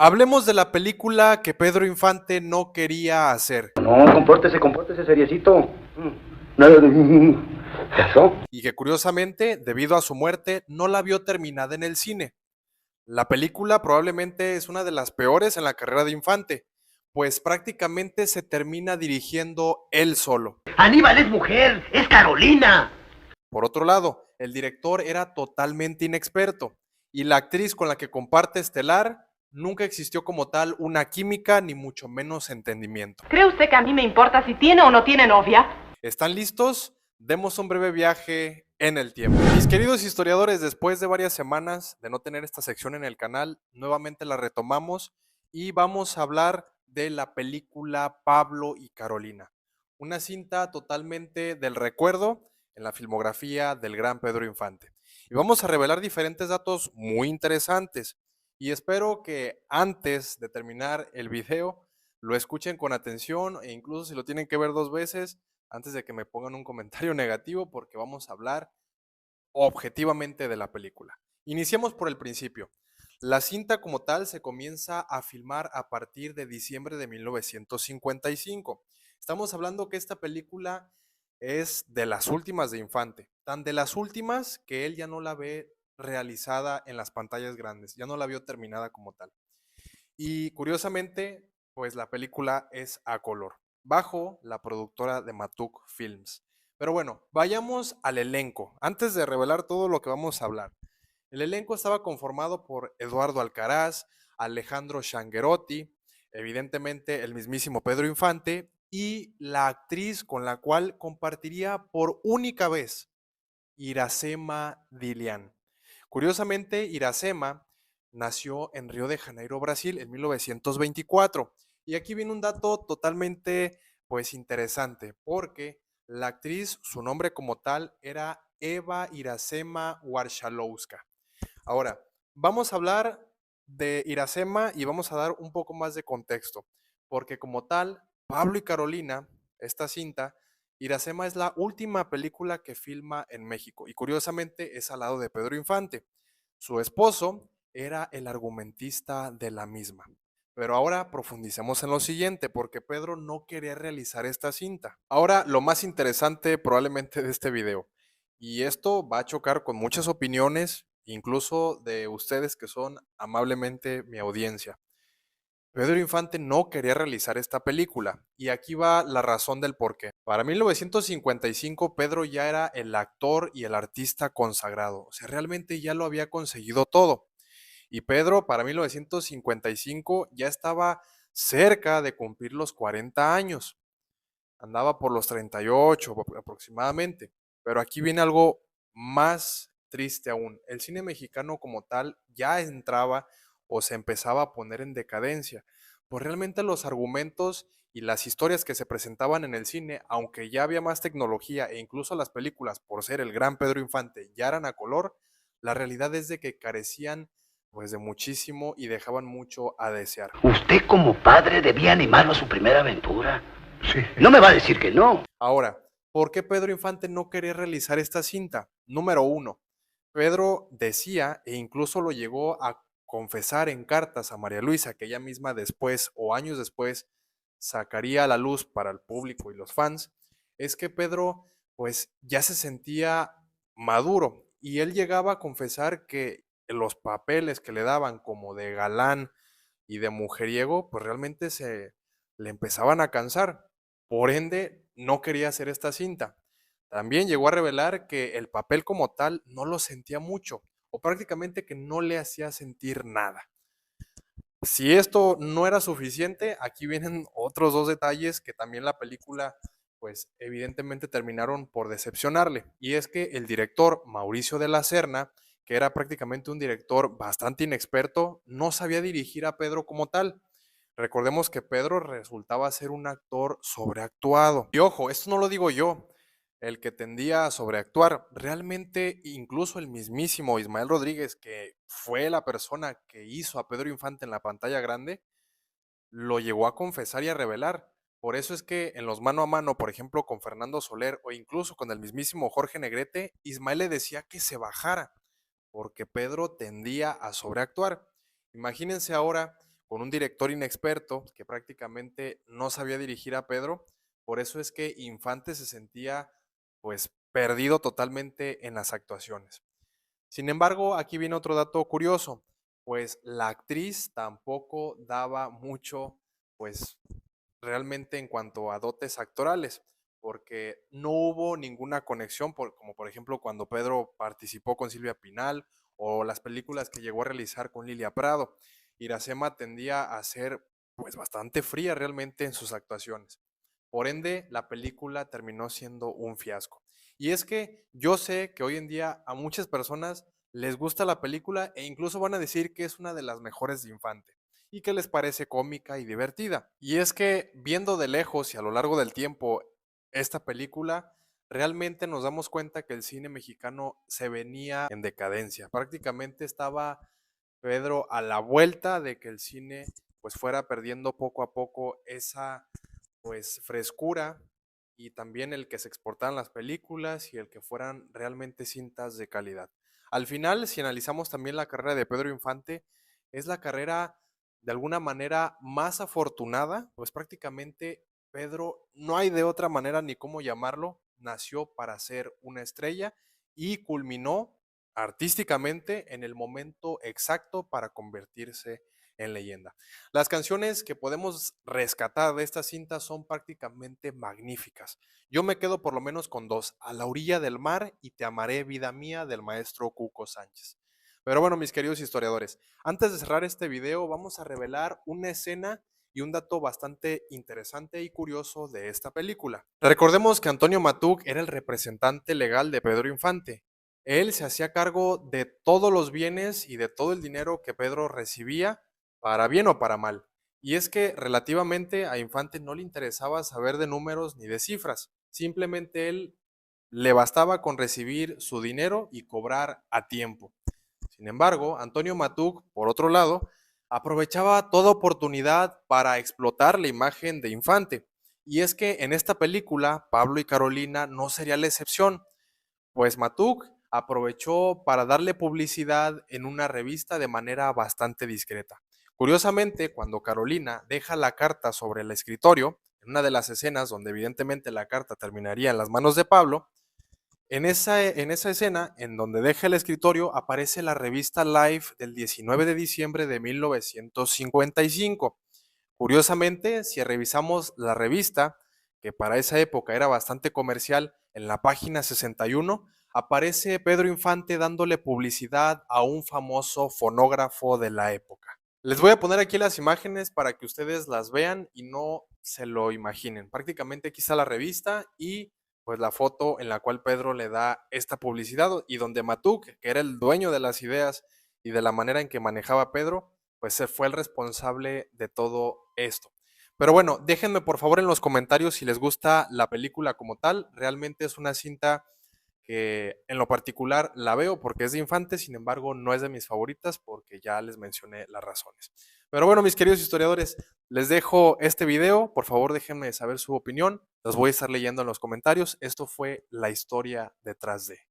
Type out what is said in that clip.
Hablemos de la película que Pedro Infante no quería hacer No, compórtese, seriecito. Nada de... ¿Eso? y que curiosamente, debido a su muerte, no la vio terminada en el cine. La película probablemente es una de las peores en la carrera de Infante, pues prácticamente se termina dirigiendo él solo. Aníbal es mujer, es Carolina. Por otro lado, el director era totalmente inexperto y la actriz con la que comparte estelar nunca existió como tal una química ni mucho menos entendimiento. ¿Cree usted que a mí me importa si tiene o no tiene novia? ¿Están listos? Demos un breve viaje en el tiempo. Mis queridos historiadores, después de varias semanas de no tener esta sección en el canal, nuevamente la retomamos y vamos a hablar de la película Pablo y Carolina, una cinta totalmente del recuerdo en la filmografía del gran Pedro Infante. Y vamos a revelar diferentes datos muy interesantes y espero que antes de terminar el video lo escuchen con atención e incluso si lo tienen que ver dos veces, antes de que me pongan un comentario negativo, porque vamos a hablar objetivamente de la película. Iniciemos por el principio. La cinta como tal se comienza a filmar a partir de diciembre de 1955. Estamos hablando que esta película es de las últimas de Infante, tan de las últimas que él ya no la ve realizada en las pantallas grandes, ya no la vio terminada como tal. Y curiosamente, pues la película es a color, bajo la productora de Matuk Films. Pero bueno, vayamos al elenco. Antes de revelar todo lo que vamos a hablar. El elenco estaba conformado por Eduardo Alcaraz, Alejandro Shanguerotti, evidentemente el mismísimo Pedro Infante y la actriz con la cual compartiría por única vez, Iracema Dilian. Curiosamente, Iracema nació en Río de Janeiro, Brasil, en 1924. Y aquí viene un dato totalmente, pues, interesante, porque la actriz, su nombre como tal, era Eva Iracema Warszalowska. Ahora, vamos a hablar de Iracema y vamos a dar un poco más de contexto, porque como tal, Pablo y Carolina, esta cinta, Iracema es la última película que filma en México y curiosamente es al lado de Pedro Infante. Su esposo era el argumentista de la misma. Pero ahora profundicemos en lo siguiente, porque Pedro no quería realizar esta cinta. Ahora, lo más interesante probablemente de este video, y esto va a chocar con muchas opiniones, incluso de ustedes que son amablemente mi audiencia. Pedro Infante no quería realizar esta película, y aquí va la razón del por qué. Para 1955, Pedro ya era el actor y el artista consagrado, o sea, realmente ya lo había conseguido todo. Y Pedro, para 1955, ya estaba cerca de cumplir los 40 años, andaba por los 38 aproximadamente. Pero aquí viene algo más triste aún. El cine mexicano como tal ya entraba o se empezaba a poner en decadencia, pues realmente los argumentos y las historias que se presentaban en el cine, aunque ya había más tecnología e incluso las películas, por ser el gran Pedro Infante, ya eran a color, la realidad es de que carecían pues de muchísimo y dejaban mucho a desear. Usted como padre debía animarlo a su primera aventura. Sí. No me va a decir que no. Ahora, ¿por qué Pedro Infante no quería realizar esta cinta? Número uno, Pedro decía, e incluso lo llegó a confesar en cartas a María Luisa, que ella misma después o años después sacaría a la luz para el público y los fans, es que Pedro pues ya se sentía maduro y él llegaba a confesar que los papeles que le daban como de galán y de mujeriego pues realmente se le empezaban a cansar. Por ende, no quería hacer esta cinta. También llegó a revelar que el papel como tal no lo sentía mucho o prácticamente que no le hacía sentir nada. Si esto no era suficiente, aquí vienen otros dos detalles que también la película, pues evidentemente terminaron por decepcionarle. Y es que el director Mauricio de la Serna, que era prácticamente un director bastante inexperto, no sabía dirigir a Pedro como tal. Recordemos que Pedro resultaba ser un actor sobreactuado. Y ojo, esto no lo digo yo, el que tendía a sobreactuar. Realmente, incluso el mismísimo Ismael Rodríguez, que fue la persona que hizo a Pedro Infante en la pantalla grande, lo llegó a confesar y a revelar. Por eso es que en los mano a mano, por ejemplo, con Fernando Soler o incluso con el mismísimo Jorge Negrete, Ismael le decía que se bajara, porque Pedro tendía a sobreactuar. Imagínense ahora con un director inexperto que prácticamente no sabía dirigir a Pedro. Por eso es que Infante se sentía pues perdido totalmente en las actuaciones. Sin embargo, aquí viene otro dato curioso, pues la actriz tampoco daba mucho, pues realmente en cuanto a dotes actorales, porque no hubo ninguna conexión, como por ejemplo cuando Pedro participó con Silvia Pinal o las películas que llegó a realizar con Lilia Prado. Iracema tendía a ser pues bastante fría realmente en sus actuaciones. Por ende, la película terminó siendo un fiasco. Y es que yo sé que hoy en día a muchas personas les gusta la película e incluso van a decir que es una de las mejores de Infante y que les parece cómica y divertida. Y es que viendo de lejos y a lo largo del tiempo esta película, realmente nos damos cuenta que el cine mexicano se venía en decadencia. Prácticamente estaba Pedro a la vuelta de que el cine pues fuera perdiendo poco a poco esa pues frescura y también el que se exportaran las películas y el que fueran realmente cintas de calidad. Al final, si analizamos también la carrera de Pedro Infante, es la carrera de alguna manera más afortunada, pues prácticamente Pedro, no hay de otra manera ni cómo llamarlo, nació para ser una estrella y culminó artísticamente en el momento exacto para convertirse en leyenda. Las canciones que podemos rescatar de esta cinta son prácticamente magníficas. Yo me quedo por lo menos con dos, A la orilla del mar y Te amaré, vida mía, del maestro Cuco Sánchez. Pero bueno, mis queridos historiadores, antes de cerrar este video, vamos a revelar una escena y un dato bastante interesante y curioso de esta película. Recordemos que Antonio Matuc era el representante legal de Pedro Infante. Él se hacía cargo de todos los bienes y de todo el dinero que Pedro recibía, para bien o para mal. Y es que relativamente a Infante no le interesaba saber de números ni de cifras, simplemente él le bastaba con recibir su dinero y cobrar a tiempo. Sin embargo, Antonio Matuc, por otro lado, aprovechaba toda oportunidad para explotar la imagen de Infante. Y es que en esta película, Pablo y Carolina no sería la excepción, pues Matuc aprovechó para darle publicidad en una revista de manera bastante discreta. Curiosamente, cuando Carolina deja la carta sobre el escritorio, en una de las escenas donde evidentemente la carta terminaría en las manos de Pablo, en esa escena, en donde deja el escritorio, aparece la revista Life del 19 de diciembre de 1955. Curiosamente, si revisamos la revista, que para esa época era bastante comercial, en la página 61 aparece Pedro Infante dándole publicidad a un famoso fonógrafo de la época. Les voy a poner aquí las imágenes para que ustedes las vean y no se lo imaginen. Prácticamente aquí está la revista y pues la foto en la cual Pedro le da esta publicidad y donde Matuc, que era el dueño de las ideas y de la manera en que manejaba Pedro, pues se fue el responsable de todo esto. Pero bueno, déjenme por favor en los comentarios si les gusta la película como tal. Realmente es una cinta que en lo particular la veo porque es de Infante, sin embargo no es de mis favoritas porque ya les mencioné las razones. Pero bueno, mis queridos historiadores, les dejo este video. Por favor, déjenme saber su opinión. Los voy a estar leyendo en los comentarios. Esto fue la historia detrás de.